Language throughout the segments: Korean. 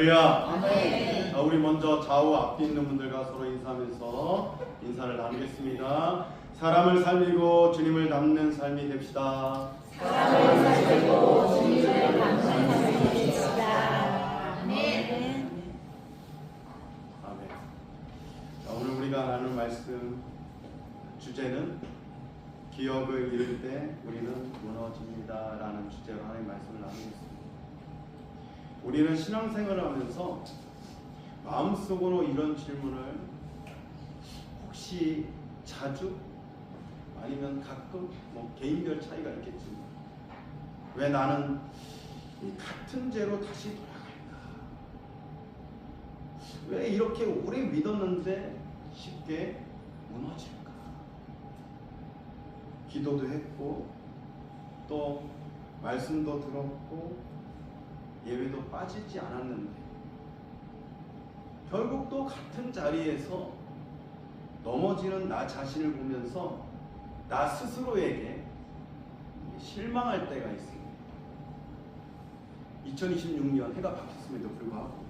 할렐루야. 아멘. 자, 우리 먼저 좌우 앞에 있는 분들과 서로 인사하면서 인사를 나누겠습니다. 사람을 살리고 주님을 닮는 삶이 됩시다. 사람을 살리고 주님을 닮는 삶이 됩시다. 아멘. 아멘. 자, 오늘 우리가 나눌 말씀 주제는 기억을 잃을 때 우리는 무너집니다 라는 주제로 하나님 말씀을 나누겠습니다. 우리는 신앙생활을 하면서 마음속으로 이런 질문을 혹시 자주 아니면 가끔 개인별 차이가 있겠지만 왜 나는 이 같은 죄로 다시 돌아갈까? 왜 이렇게 오래 믿었는데 쉽게 무너질까? 기도도 했고 또 말씀도 들었고 예배도 빠지지 않았는데 결국 또 같은 자리에서 넘어지는 나 자신을 보면서 나 스스로에게 실망할 때가 있습니다. 2026년 해가 바뀌었음에도 불구하고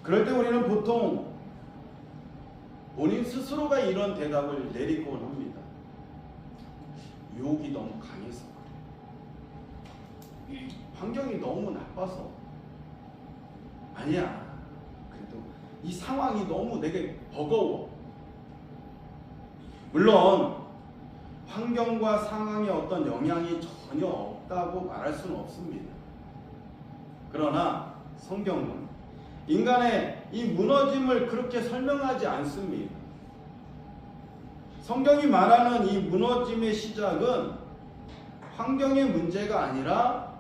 그럴 때 우리는 보통 본인 스스로가 이런 대답을 내리곤 합니다. 유혹이 너무 강해서 그래. 환경이 너무 나빠서 아니야. 그래도 이 상황이 너무 내게 버거워. 물론 환경과 상황에 어떤 영향이 전혀 없다고 말할 수는 없습니다. 그러나 성경은 인간의 이 무너짐을 그렇게 설명하지 않습니다. 성경이 말하는 이 무너짐의 시작은 환경의 문제가 아니라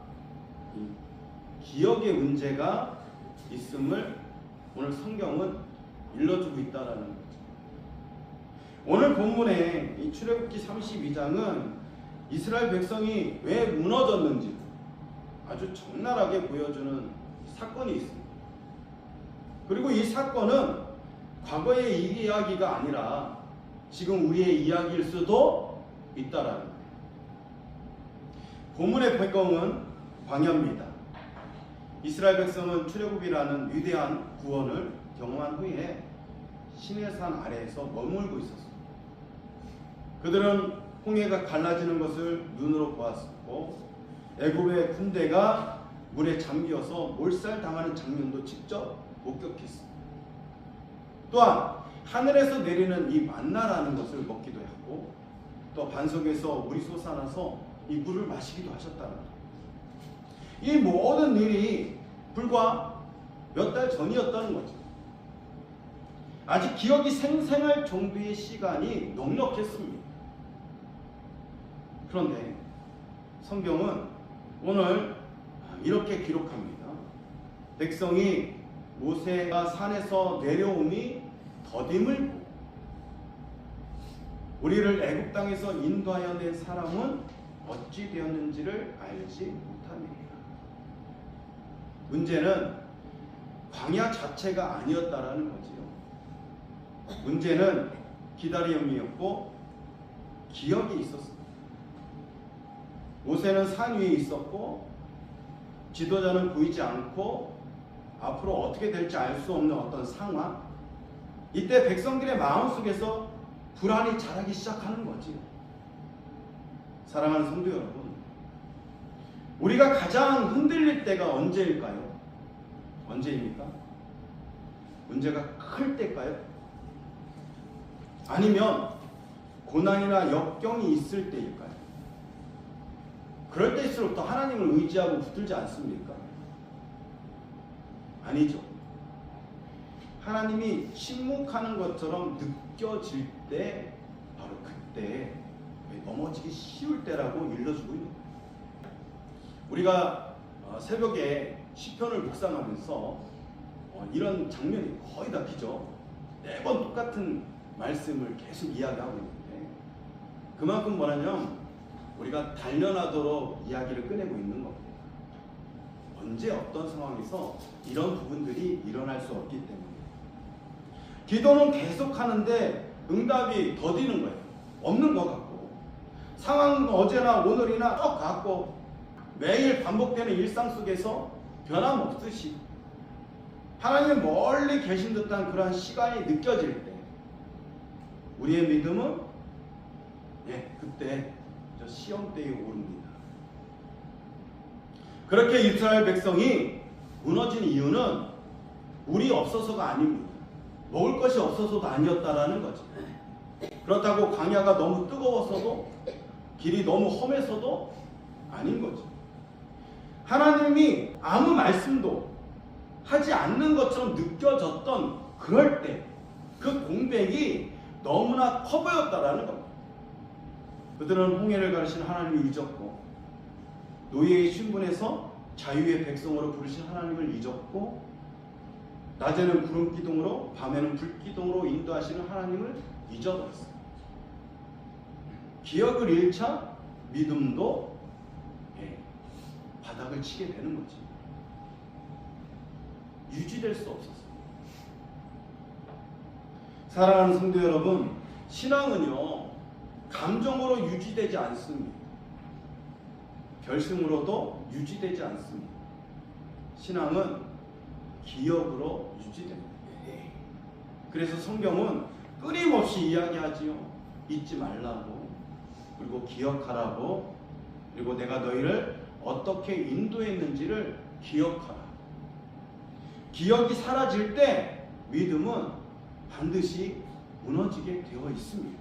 기억의 문제가 있음을 오늘 성경은 일러주고 있다라는 거죠. 오늘 본문의 이 출애굽기 32장은 이스라엘 백성이 왜 무너졌는지 아주 적나라하게 보여주는 사건이 있습니다. 그리고 이 사건은 과거의 이야기가 아니라 지금 우리의 이야기일 수도 있다라는 거예요. 본문의 배경은 광야입니다. 이스라엘 백성은 출애굽이라는 위대한 구원을 경험한 후에 시내산 아래에서 머물고 있었습니다. 그들은 홍해가 갈라지는 것을 눈으로 보았었고 애굽의 군대가 물에 잠기어서 몰살당하는 장면도 직접 목격했습니다. 또한 하늘에서 내리는 이 만나라는 것을 먹기도 했고 또 반석에서 물이 솟아나서 이 물을 마시기도 하셨다는 거예요. 이 모든 일이 불과 몇 달 전이었다는 거죠. 아직 기억이 생생할 정도의 시간이 넉넉했습니다. 그런데 성경은 오늘 이렇게 기록합니다. 백성이 모세가 산에서 내려오니 더딤을 보고 우리를 애굽 땅에서 인도하여 낸 사람은 어찌 되었는지를 알지 못하니라. 문제는 광야 자체가 아니었다라는 거지요. 문제는 기다림이었고 기억이 있었습니다. 모세는 산 위에 있었고 지도자는 보이지 않고 앞으로 어떻게 될지 알 수 없는 어떤 상황. 이때 백성들의 마음속에서 불안이 자라기 시작하는 거지. 사랑하는 성도 여러분, 우리가 가장 흔들릴 때가 언제일까요? 언제입니까? 문제가 클 때일까요? 아니면 고난이나 역경이 있을 때일까요? 그럴 때일수록 더 하나님을 의지하고 붙들지 않습니까? 아니죠. 하나님이 침묵하는 것처럼 느껴질 때 바로 그때 넘어지기 쉬울 때라고 일러주고 있는 거예요. 우리가 새벽에 시편을 묵상하면서 이런 장면이 거의 다 비죠. 매번 똑같은 말씀을 계속 이야기하고 있는데 그만큼 뭐냐면 우리가 단련하도록 이야기를 꺼내고 있는 겁니다. 언제 어떤 상황에서 이런 부분들이 일어날 수 없기 때문에 기도는 계속하는데 응답이 더디는 거예요. 없는 것 같고 상황은 어제나 오늘이나 똑같고 매일 반복되는 일상 속에서 변함없듯이 하나님 멀리 계신 듯한 그러한 시간이 느껴질 때 우리의 믿음은 그때 저 시험대에 오릅니다. 그렇게 이스라엘 백성이 무너진 이유는 물이 없어서가 아닙니다. 먹을 것이 없어서도 아니었다라는 거죠. 그렇다고 광야가 너무 뜨거워서도 길이 너무 험해서도 아닌 거죠. 하나님이 아무 말씀도 하지 않는 것처럼 느껴졌던 그럴 때 그 공백이 너무나 커 보였다라는 겁니다. 그들은 홍해를 가르신 하나님을 잊었고 노예의 신분에서 자유의 백성으로 부르신 하나님을 잊었고 낮에는 구름 기둥으로 밤에는 불 기둥으로 인도하시는 하나님을 잊어버렸어요. 기억을 잃자 믿음도 바닥을 치게 되는 거지. 유지될 수 없었어요. 사랑하는 성도 여러분, 신앙은요 감정으로 유지되지 않습니다. 결심으로도 유지되지 않습니다. 신앙은 기억으로 유지됩니다. 그래서 성경은 끊임없이 이야기하지요. 잊지 말라고, 그리고 기억하라고, 그리고 내가 너희를 어떻게 인도했는지를 기억하라. 기억이 사라질 때 믿음은 반드시 무너지게 되어 있습니다.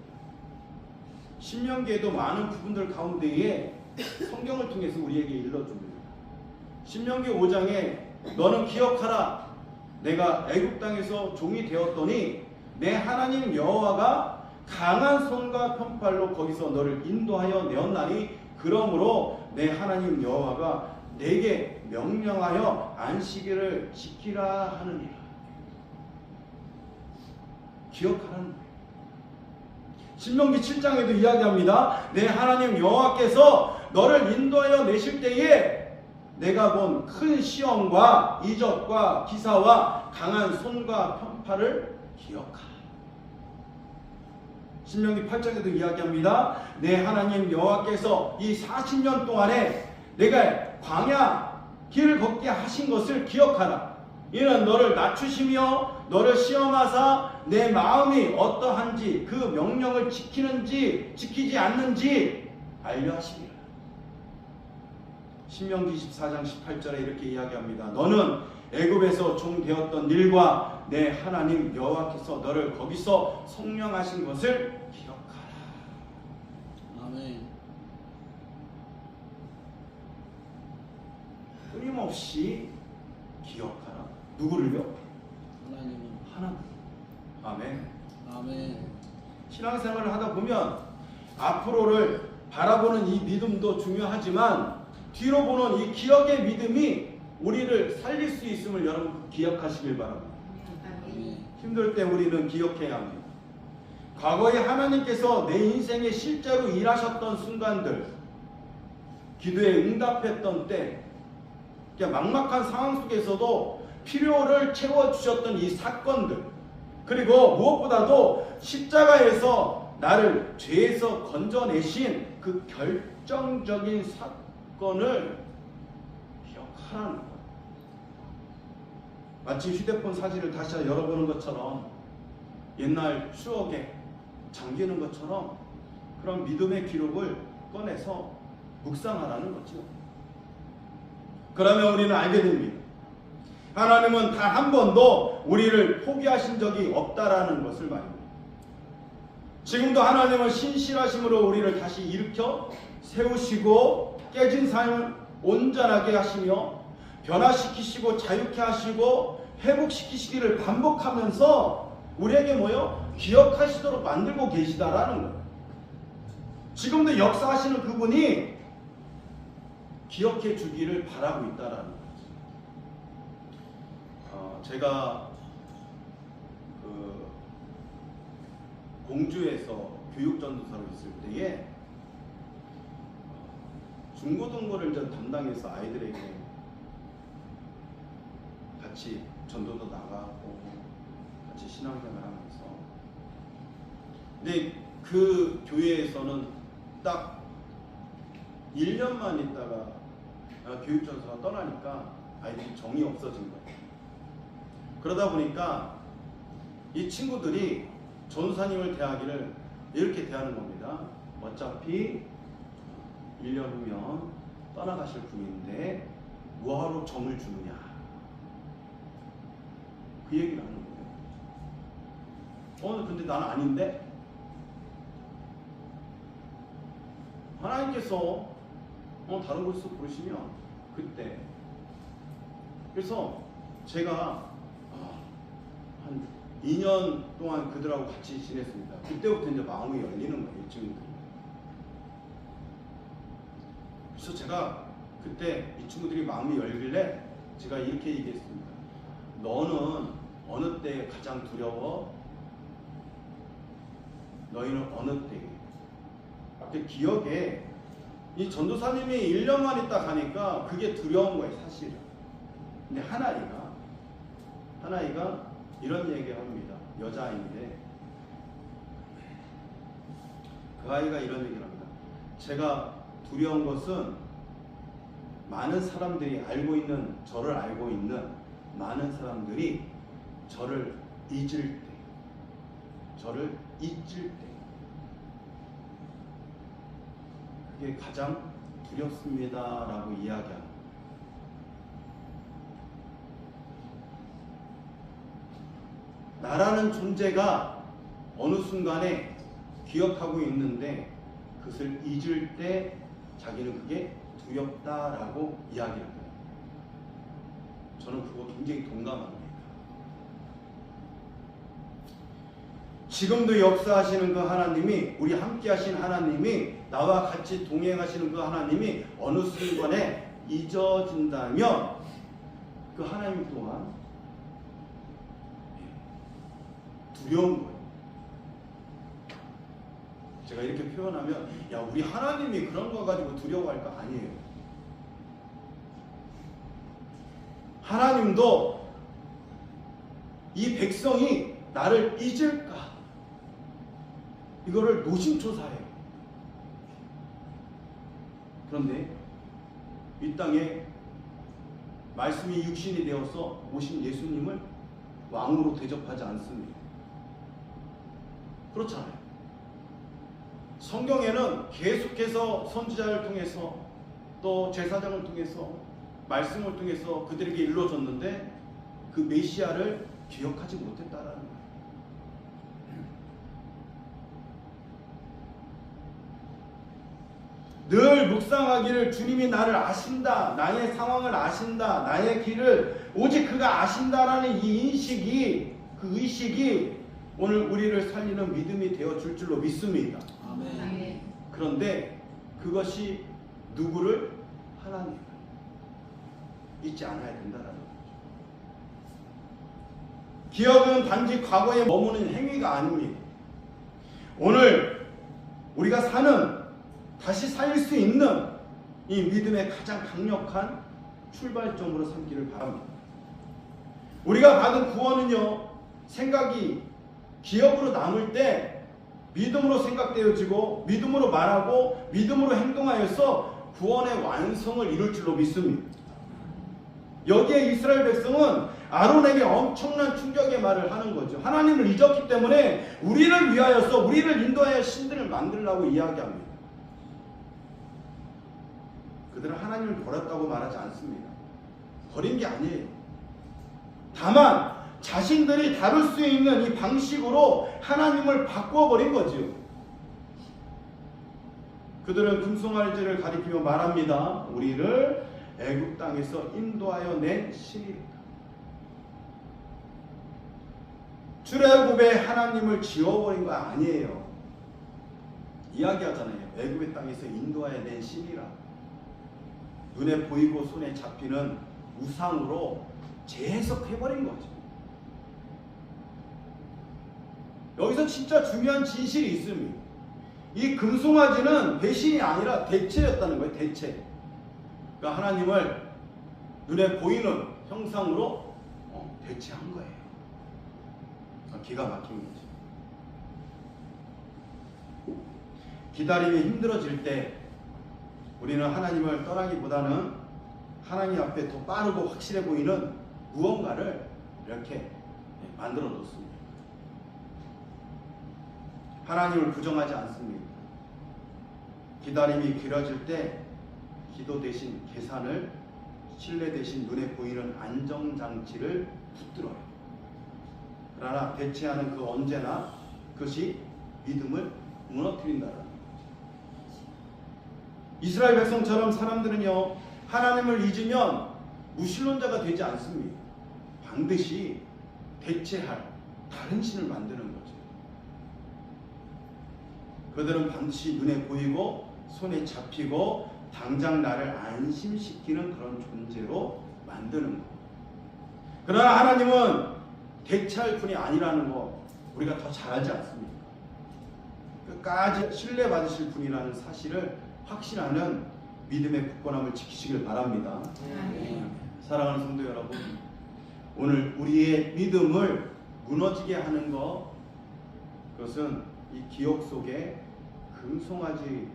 신명기에도 많은 부분들 가운데에 성경을 통해서 우리에게 일러줍니다. 신명기 5장에 너는 기억하라. 내가 애굽 땅에서 종이 되었더니 내 하나님 여호와가 강한 손과 편팔로 거기서 너를 인도하여 내었나니 그러므로 내 하나님 여호와가 내게 명령하여 안식일을 지키라 하느니라. 기억하라는 거예요. 신명기 7장에도 이야기합니다. 내 하나님 여호와께서 너를 인도하여 내실 때에 내가 본 큰 시험과 이적과 기사와 강한 손과 편팔을 기억하라. 신명기 8장에도 이야기합니다. 내 하나님 여호와께서 이 40년 동안에 내가 광야 길을 걷게 하신 것을 기억하라. 이는 너를 낮추시며 너를 시험하사 내 마음이 어떠한지 그 명령을 지키는지 지키지 않는지 알려 하시리라. 신명기 24장 18절에 이렇게 이야기합니다. 너는 애굽에서 종 되었던 일과 내 하나님 여호와께서 너를 거기서 성령하신 것을 기억하라. 아멘. 끊임없이 기억하라. 누구를요? 하나님은. 하나님. 아멘. 아멘. 신앙생활을 하다 보면 앞으로를 바라보는 이 믿음도 중요하지만 뒤로 보는 이 기억의 믿음이 우리를 살릴 수 있음을 여러분 기억하시길 바랍니다. 힘들 때 우리는 기억해야 합니다. 과거에 하나님께서 내 인생에 실제로 일하셨던 순간들, 기도에 응답했던 때, 막막한 상황 속에서도 필요를 채워주셨던 이 사건들, 그리고 무엇보다도 십자가에서 나를 죄에서 건져내신 그 결정적인 사건을 기억하라는 거예요. 마치 휴대폰 사진을 다시 열어보는 것처럼 옛날 추억에 잠기는 것처럼 그런 믿음의 기록을 꺼내서 묵상하라는 거죠. 그러면 우리는 알게 됩니다. 하나님은 단 한 번도 우리를 포기하신 적이 없다라는 것을 말입니다. 지금도 하나님은 신실하심으로 우리를 다시 일으켜 세우시고 깨진 삶을 온전하게 하시며 변화시키시고 자유케 하시고 회복시키시기를 반복하면서 우리에게 뭐요? 기억하시도록 만들고 계시다라는 거예요. 지금도 역사하시는 그분이 기억해 주기를 바라고 있다라는 거죠. 제가 공주에서 교육전도사로 있을 때에 중고등부를 담당해서 아이들에게 같이 전도도 나가고 같이 신앙생활 하면서, 근데 그 교회에서는 딱 1년만 있다가 교육전도사가 떠나니까 아이들이 정이 없어진 거예요. 그러다 보니까 이 친구들이 전도사님을 대하기를 이렇게 대하는 겁니다. 어차피 1년 후면 떠나가실 분인데 뭐하러 정을 주느냐, 그 얘기를 하는 거예요. 근데 나는 아닌데? 하나님께서 다른 곳에서 부르시면 그때. 그래서 제가 한 2년 동안 그들하고 같이 지냈습니다. 그때부터 이제 마음이 열리는 거예요, 이 친구들이. 그래서 제가 그때 이 친구들이 마음이 열길래 제가 이렇게 얘기했습니다. 너는 어느 때 가장 두려워? 너희는 어느 때? 그 기억에 이 전도사님이 1년만 있다 가니까 그게 두려운 거예요, 사실은. 근데 하나이가 이런 얘기를 합니다. 여자아이인데 그 아이가 이런 얘기를 합니다. 제가 두려운 것은 많은 사람들이 저를 알고 있는 많은 사람들이 저를 잊을 때, 그게 가장 두렵습니다라고 이야기합니다. 나라는 존재가 어느 순간에 기억하고 있는데 그것을 잊을 때 자기는 그게 두렵다라고 이야기합니다. 저는 그거 굉장히 동감합니다. 지금도 역사하시는 그 하나님이, 우리 함께 하신 하나님이, 나와 같이 동행하시는 그 하나님이 어느 순간에 잊어진다면 그 하나님 또한 두려운 거예요. 제가 이렇게 표현하면 야, 우리 하나님이 그런 거 가지고 두려워할 거 아니에요. 하나님도 이 백성이 나를 잊을까, 이거를 노심초사해요. 그런데 이 땅에 말씀이 육신이 되어서 오신 예수님을 왕으로 대접하지 않습니다. 그렇잖아요. 성경에는 계속해서 선지자를 통해서 또 제사장을 통해서 말씀을 통해서 그들에게 일러줬는데 그 메시아를 기억하지 못했다라는 거예요. 늘 묵상하기를 주님이 나를 아신다, 나의 상황을 아신다, 나의 길을 오직 그가 아신다라는 이 인식이, 그 의식이 오늘 우리를 살리는 믿음이 되어줄 줄로 믿습니다. 아멘. 그런데 그것이 누구를? 하나님을 잊지 않아야 된다라는 거죠. 기억은 단지 과거에 머무는 행위가 아닙니다. 오늘 우리가 사는, 다시 살 수 있는 이 믿음의 가장 강력한 출발점으로 삼기를 바랍니다. 우리가 받은 구원은요, 생각이 기억으로 남을 때 믿음으로 생각되어지고 믿음으로 말하고 믿음으로 행동하여서 구원의 완성을 이룰 줄로 믿습니다. 여기에 이스라엘 백성은 아론에게 엄청난 충격의 말을 하는 거죠. 하나님을 잊었기 때문에 우리를 위하여서, 우리를 인도하여 신들을 만들라고 이야기합니다. 그들은 하나님을 버렸다고 말하지 않습니다. 버린 게 아니에요. 다만 자신들이 다룰 수 있는 이 방식으로 하나님을 바꿔버린 거지요. 그들은 금송아지를 가리키며 말합니다. 우리를 애굽 땅에서 인도하여 낸 신이다. 출애굽에 하나님을 지워버린 거 아니에요. 이야기하잖아요. 애굽의 땅에서 인도하여 낸 신이라. 눈에 보이고 손에 잡히는 우상으로 재해석해버린 거죠. 여기서 진짜 중요한 진실이 있습니다. 이 금송아지는 배신이 아니라 대체였다는 거예요. 대체. 그러니까 하나님을 눈에 보이는 형상으로 대체한 거예요. 기가 막힌 거죠. 기다림이 힘들어질 때 우리는 하나님을 떠나기보다는 하나님 앞에 더 빠르고 확실해 보이는 무언가를 이렇게 만들어 놓습니다. 하나님을 부정하지 않습니다. 기다림이 길어질 때 기도 대신 계산을, 신뢰 대신 눈에 보이는 안정장치를 붙들어요. 그러나 대체하는 그 언제나 그것이 믿음을 무너뜨린다는 거죠. 이스라엘 백성처럼 사람들은요, 하나님을 잊으면 무신론자가 되지 않습니다. 반드시 대체할 다른 신을 만드는 거죠. 그들은 반드시 눈에 보이고 손에 잡히고 당장 나를 안심시키는 그런 존재로 만드는 거. 그러나 하나님은 대체할 분이 아니라는 거 우리가 더 잘 알지 않습니까? 끝까지 신뢰받으실 분이라는 사실을 확신하는 믿음의 굳건함을 지키시길 바랍니다. 사랑하는 성도 여러분, 오늘 우리의 믿음을 무너지게 하는 것, 그것은 이 기억 속에 금송아지,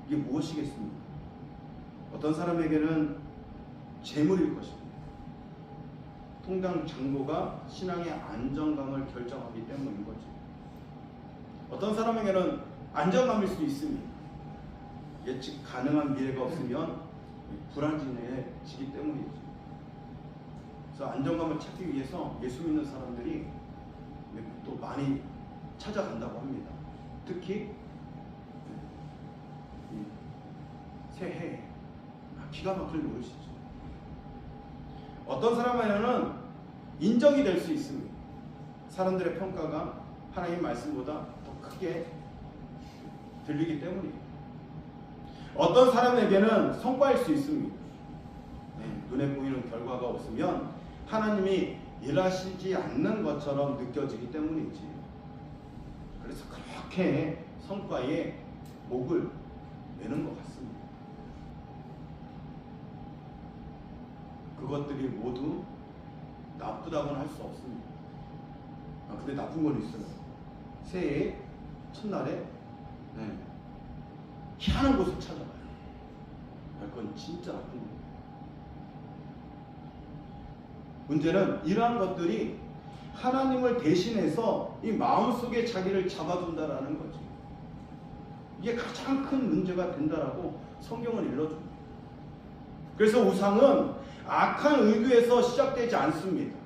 이게 무엇이겠습니까? 어떤 사람에게는 재물일 것입니다. 통당 장부가 신앙의 안정감을 결정하기 때문인 거죠. 어떤 사람에게는 안정감일 수도 있습니다. 예측 가능한 미래가 없으면 불안해지기 때문이죠. 그래서 안정감을 찾기 위해서 예수 믿는 사람들이 또 많이 찾아간다고 합니다. 특히 새해 기가 막힐 노릇이죠. 어떤 사람에게는 인정이 될 수 있습니다. 사람들의 평가가 하나님의 말씀보다 더 크게 들리기 때문이에요. 어떤 사람에게는 성과일 수 있습니다. 눈에 보이는 결과가 없으면 하나님이 일하시지 않는 것처럼 느껴지기 때문이지. 그래서 그렇게 성과에 목을 매는 것 같습니다. 그것들이 모두 나쁘다고는 할 수 없습니다. 근데 나쁜 건 있어요. 새해 첫날에 희한한 곳을 찾아가요. 그건 진짜 나쁜 거예요. 문제는 이러한 것들이 하나님을 대신해서 이 마음속에 자기를 잡아둔다라는 거죠. 이게 가장 큰 문제가 된다라고 성경은 일러줍니다. 그래서 우상은 악한 의도에서 시작되지 않습니다.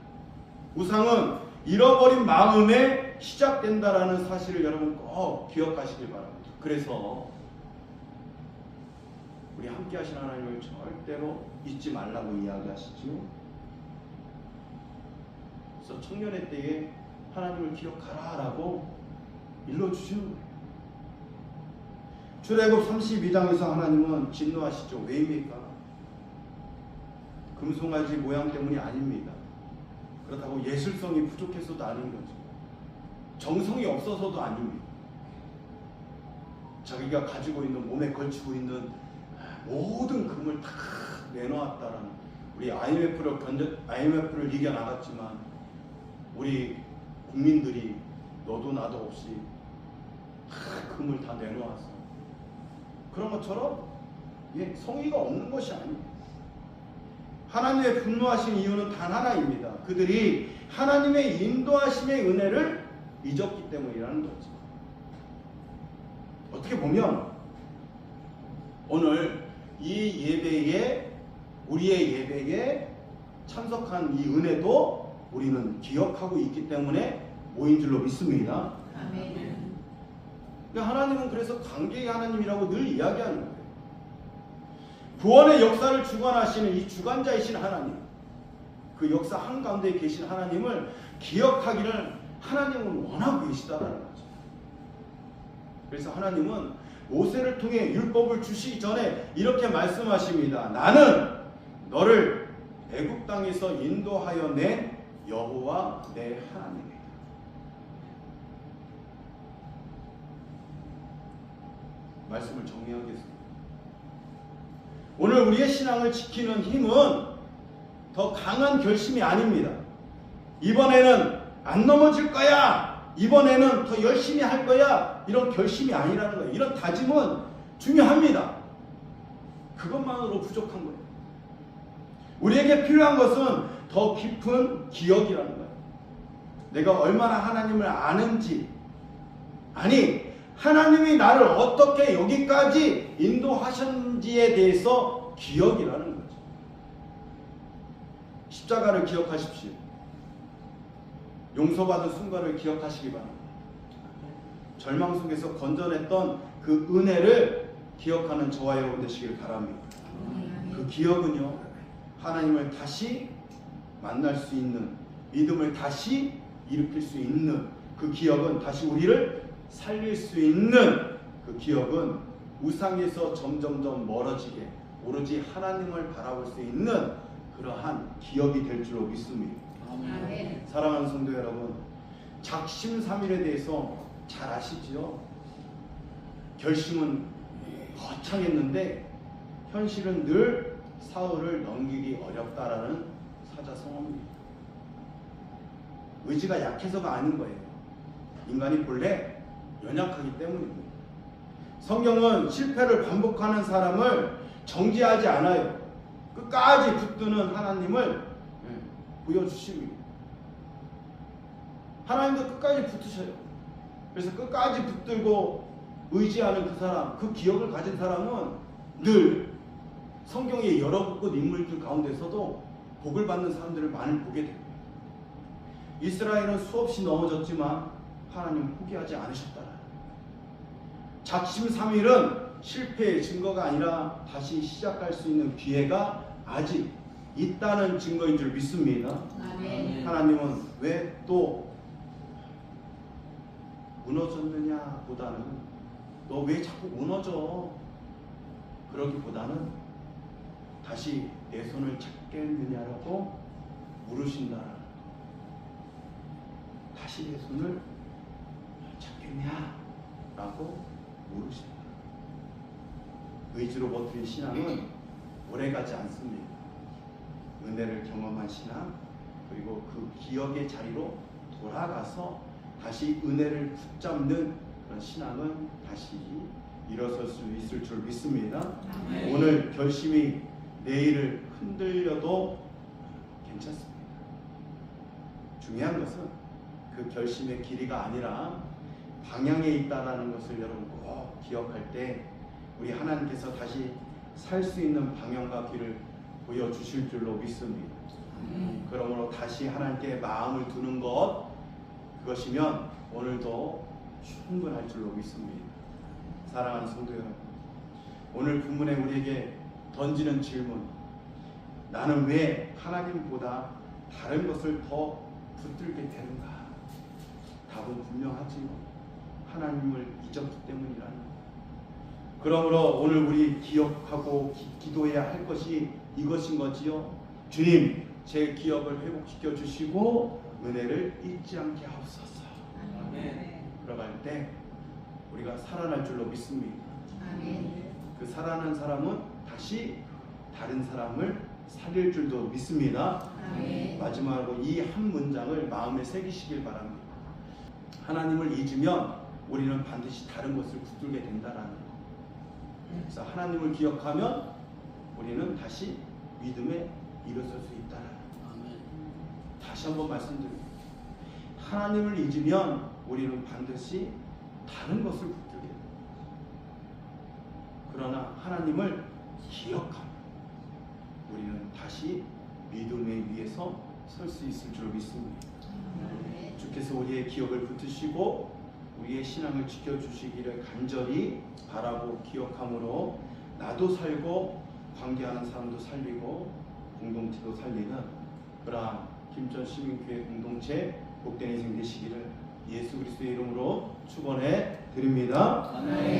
우상은 잃어버린 마음에 시작된다라는 사실을 여러분 꼭 기억하시길 바랍니다. 그래서 우리 함께 하신 하나님을 절대로 잊지 말라고 이야기하시죠. 그래서 청년의 때에 하나님을 기억하라라고 일러주시는 거예요. 출애굽 32장에서 하나님은 진노하시죠. 왜입니까? 금송아지 모양 때문이 아닙니다. 그렇다고 예술성이 부족해서도 아닌 거죠. 정성이 없어서도 아닙니다. 자기가 가지고 있는, 몸에 걸치고 있는 모든 금을 다 내놓았다라는, 우리 IMF를 이겨나갔지만 우리 국민들이 너도 나도 없이 다 금을 다 내놓았어. 그런 것처럼 성의가 없는 것이 아닙니다. 하나님의 분노하신 이유는 단 하나입니다. 그들이 하나님의 인도하심의 은혜를 잊었기 때문이라는 거죠. 어떻게 보면 오늘 이 예배에, 우리의 예배에 참석한 이 은혜도 우리는 기억하고 있기 때문에 모인 줄로 믿습니다. 아멘. 하나님은 그래서 관계의 하나님이라고 늘 이야기하는 거예요. 구원의 역사를 주관하시는 이 주관자이신 하나님, 그 역사 한가운데 계신 하나님을 기억하기를 하나님은 원하고 계시다라는 거죠. 그래서 하나님은 모세를 통해 율법을 주시기 전에 이렇게 말씀하십니다. 나는 너를 애굽 땅에서 인도하여 낸 여호와 내 하나님이다. 말씀을 정리하겠습니다. 오늘 우리의 신앙을 지키는 힘은 더 강한 결심이 아닙니다. 이번에는 안 넘어질 거야, 이번에는 더 열심히 할 거야, 이런 결심이 아니라는 거예요. 이런 다짐은 중요합니다. 그것만으로 부족한 거예요. 우리에게 필요한 것은 더 깊은 기억이라는 거예요. 내가 얼마나 하나님을 아는지, 아니 하나님이 나를 어떻게 여기까지 인도하셨는지에 대해서 기억이라는 거죠. 십자가를 기억하십시오. 용서받은 순간을 기억하시기 바랍니다. 절망 속에서 건져냈던 그 은혜를 기억하는 저와 여러분 되시길 바랍니다. 그 기억은요, 하나님을 다시 만날 수 있는, 믿음을 다시 일으킬 수 있는 그 기억은, 다시 우리를 살릴 수 있는 그 기억은 우상에서 점점점 멀어지게 오로지 하나님을 바라볼 수 있는 그러한 기억이 될 줄로 믿습니다. 아멘. 사랑하는 성도 여러분, 작심삼일에 대해서 잘 아시지요? 결심은 거창했는데 현실은 늘 사흘을 넘기기 어렵다라는 사자성어입니다. 의지가 약해서가 아닌 거예요. 인간이 본래 연약하기 때문입니다. 성경은 실패를 반복하는 사람을 정죄하지 않아요. 끝까지 붙드는 하나님을 보여주십니다. 하나님도 끝까지 붙으셔요. 그래서 끝까지 붙들고 의지하는 그 사람, 그 기억을 가진 사람은 늘 성경의 여러 곳 인물들 가운데서도 복을 받는 사람들을 많이 보게 됩니다. 이스라엘은 수없이 넘어졌지만 하나님 포기하지 않으셨다라. 작심삼일은 실패의 증거가 아니라 다시 시작할 수 있는 기회가 아직 있다는 증거인 줄 믿습니다. 아멘. 하나님은 왜 또 무너졌느냐 보다는 너 왜 자꾸 무너져? 그러기보다는 다시 내 손을 찾겠느냐라고 물으신다. 다시 내 손을 찾겠냐라고 물으신다. 의지로 버티는 신앙은 오래가지 않습니다. 은혜를 경험한 신앙, 그리고 그 기억의 자리로 돌아가서 다시 은혜를 붙잡는 그런 신앙은 다시 일어설 수 있을 줄 믿습니다. 아멘. 오늘 결심이 내일을 흔들려도 괜찮습니다. 중요한 것은 그 결심의 길이가 아니라 방향에 있다는 것을 여러분 꼭 기억할 때 우리 하나님께서 다시 살 수 있는 방향과 길을 보여주실 줄로 믿습니다. 그러므로 다시 하나님께 마음을 두는 것, 그것이면 오늘도 충분할 줄로 믿습니다. 사랑하는 성도 여러분, 오늘 본문에 우리에게 던지는 질문, 나는 왜 하나님보다 다른 것을 더 붙들게 되는가? 답은 분명하지요. 하나님을 잊었기 때문이라는 것. 그러므로 오늘 우리 기억하고 기도해야 할 것이 이것인 거지요. 주님, 제 기억을 회복시켜 주시고 은혜를 잊지 않게 하옵소서. 아멘. 들어갈 때 우리가 살아날 줄로 믿습니다. 아멘. 그 살아난 사람은 다시 다른 사람을 살릴 줄도 믿습니다. 아멘. 마지막으로 이 한 문장을 마음에 새기시길 바랍니다. 하나님을 잊으면 우리는 반드시 다른 것을 붙들게 된다라는 것. 그래서 하나님을 기억하면 우리는 다시 믿음에 일어설 수 있다라는 것. 아멘. 다시 한번 말씀드립니다. 하나님을 잊으면 우리는 반드시 다른 것을 붙들게 됩니다. 그러나 하나님을 기억하면 우리는 다시 믿음의 위에서 설 수 있을 줄 믿습니다. 아멘. 주께서 우리의 기억을 붙드시고 우리의 신앙을 지켜주시기를 간절히 바라고 기억함으로 나도 살고 관계하는 사람도 살리고 공동체도 살리는 그러한 김천 시민교회 공동체 복된 인생 되시기를 예수 그리스도의 이름으로 축원해 드립니다. 아멘.